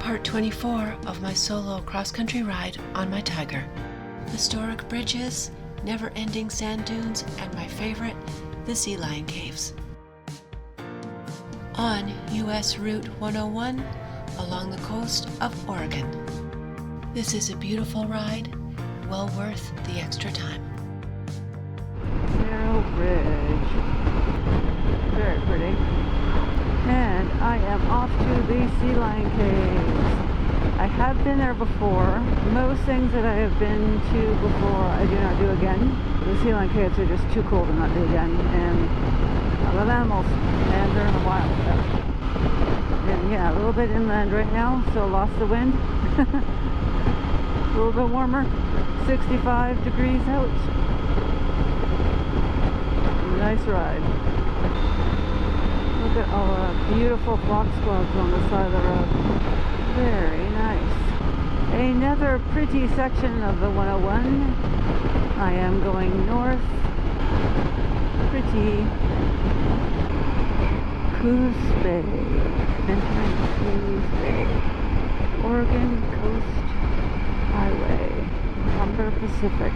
part 24 of my solo cross-country ride on my Tiger. Historic bridges, never-ending sand dunes, and my favorite, the sea lion caves. On US Route 101 along the coast of Oregon. This is a beautiful ride, well worth the extra time. Narrow bridge. Very pretty. And I am off to the sea lion caves. I have been there before. Most things that I have been to before I do not do again. The sea lion caves are just too cool to not do again. And I love animals. And they're in the wild. And yeah, a little bit inland right now, so lost the wind. A little bit warmer. 65 degrees out. Nice ride. Look at all the beautiful foxgloves on the side of the road. Very nice. Another pretty section of the 101. I am going north. Pretty Coos Bay. Entering Coos Bay. Oregon Coast Highway. Humber Pacific.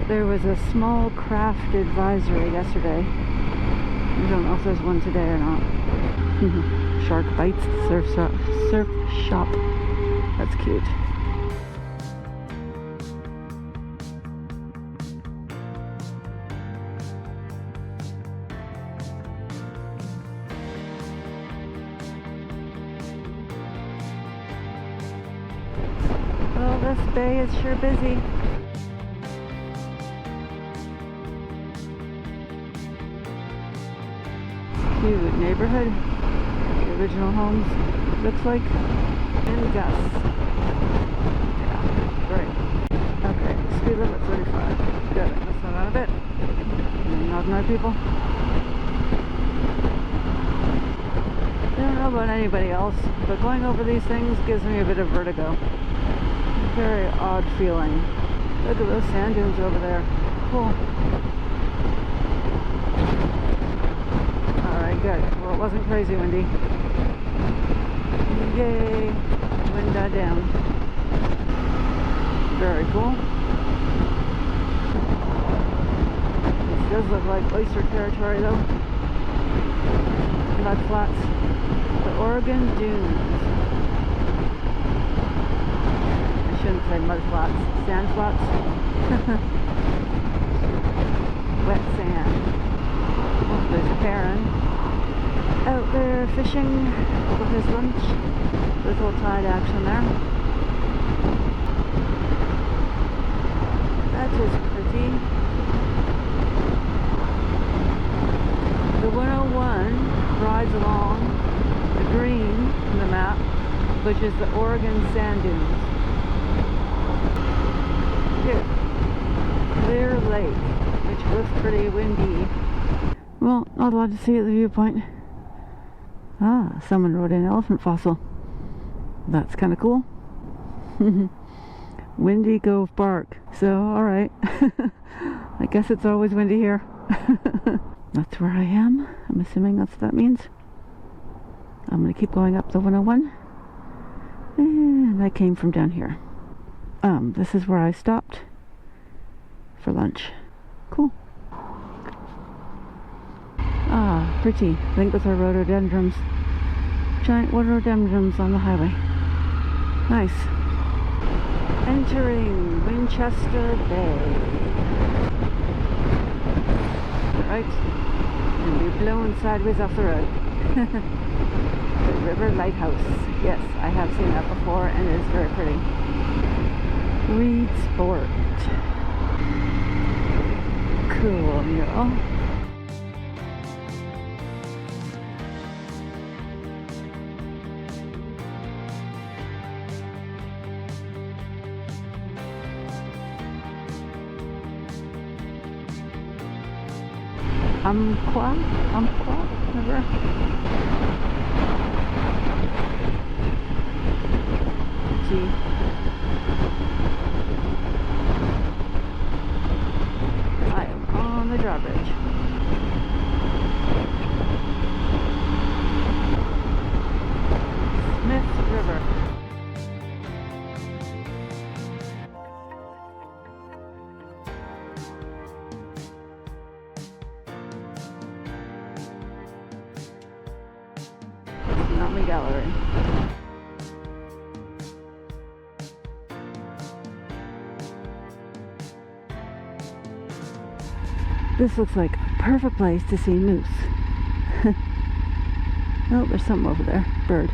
There was a small craft advisory yesterday. I don't know if there's one today or not. Shark Bites Surf Shop. That's cute. Well, this bay is sure busy. Cute neighborhood. The original homes, looks like. And Gus. Yeah, great. Okay, speed limit 35. Good, I missed that out a bit. Not my people. I don't know about anybody else, but going over these things gives me a bit of vertigo. Very odd feeling. Look at those sand dunes over there. Cool. Good. Well, it wasn't crazy windy. Yay! Wind died down. Very cool. This does look like oyster territory though. Mud flats. The Oregon Dunes. I shouldn't say mud flats. Sand flats. Wet sand. Oh, there's Karen. Out there fishing for his lunch. Little tide action there. That is pretty. The 101 rides along the green in the map, which is the Oregon sand dunes. Here. Clear Lake, which looks pretty windy. Well, not a lot to see at the viewpoint. Ah, someone rode an elephant fossil. That's kind of cool. Windy Cove Park. So, alright. I guess it's always windy here. That's where I am. I'm assuming that's what that means. I'm going to keep going up the 101. And I came from down here. This is where I stopped for lunch. Cool. Ah, pretty. I think those are rhododendrons. Giant rhododendrons on the highway. Nice. Entering Winchester Bay. Right. And we're blown sideways off the road. The River Lighthouse. Yes, I have seen that before and it is very pretty. Reed Sport. Cool, y'all. Umpqua, never. Gee. I am on the drawbridge. Smith River. river. Tsunami Gallery. This looks like a perfect place to see moose. Oh, there's something over there. Bird.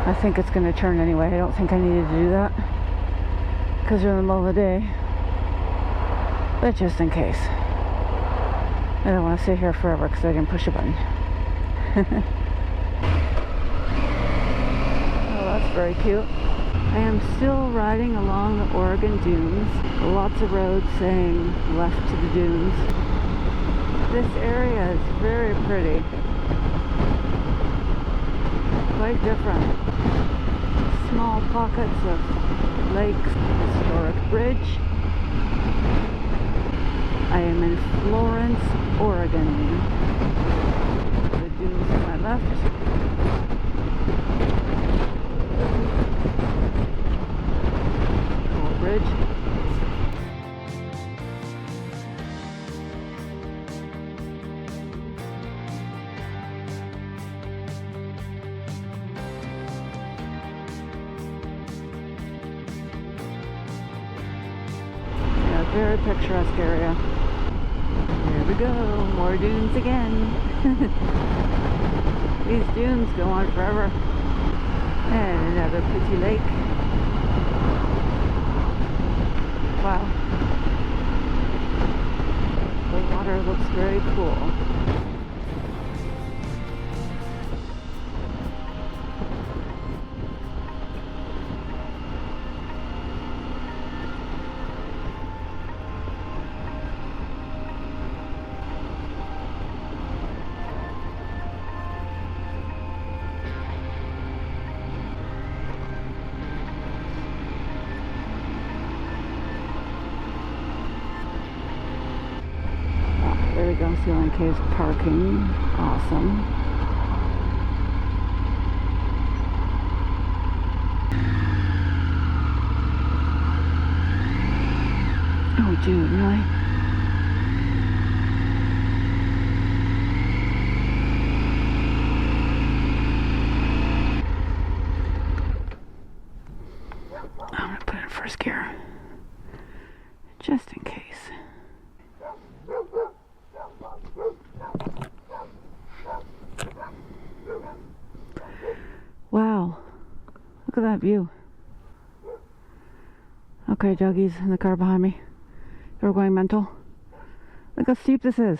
I think it's going to turn anyway. I don't think I needed to do that because we're in the middle of the day. But just in case. I don't want to sit here forever because I didn't push a button. Oh, that's very cute. I am still riding along the Oregon dunes. Lots of roads saying left to the dunes. This area is very pretty. Quite different. Small pockets of lakes, historic bridge. I am in Florence, Oregon. The dunes to my left. Cool bridge. Yeah, very picturesque area. Here we go, more dunes again. These dunes go on forever. And another pretty lake. Wow. The water looks very cool. There we go, Sea Lion Caves parking. Awesome. Oh, dude, really? I'm gonna put it in first gear. Just in case. Wow, look at that view. Okay, Dougie's in the car behind me. They're going mental. Look how steep this is.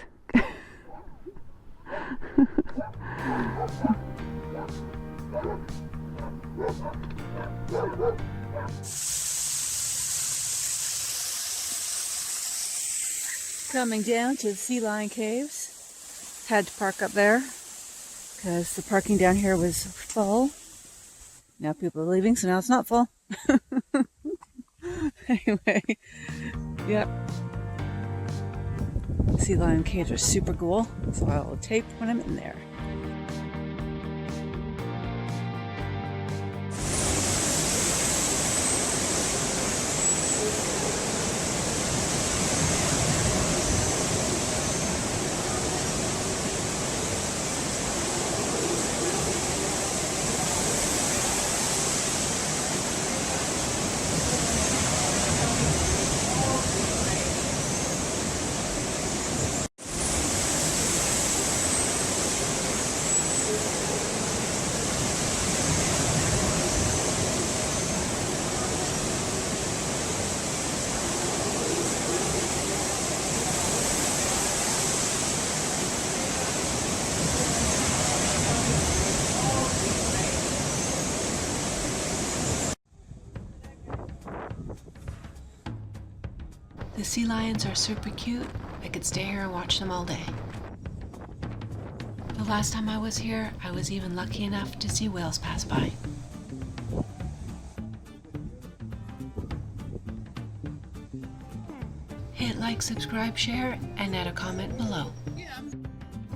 Coming down to the Sea Lion Caves. Had to park up there because the parking down here was full. Now people are leaving, so now it's not full. Anyway, yep. Sea Lion Caves are super cool, so I'll tape when I'm in there. The sea lions are super cute. I could stay here and watch them all day. The last time I was here, I was even lucky enough to see whales pass by. hit like, subscribe, share, and add a comment below.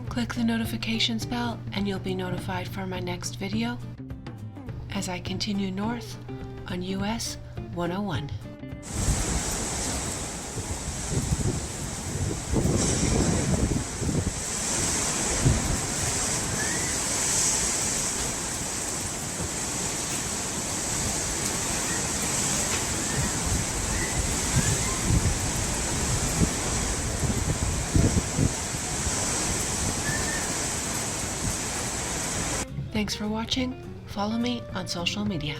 Click the notifications bell and you'll be notified for my next video as I continue north on US 101. Thanks for watching. Follow me on social media.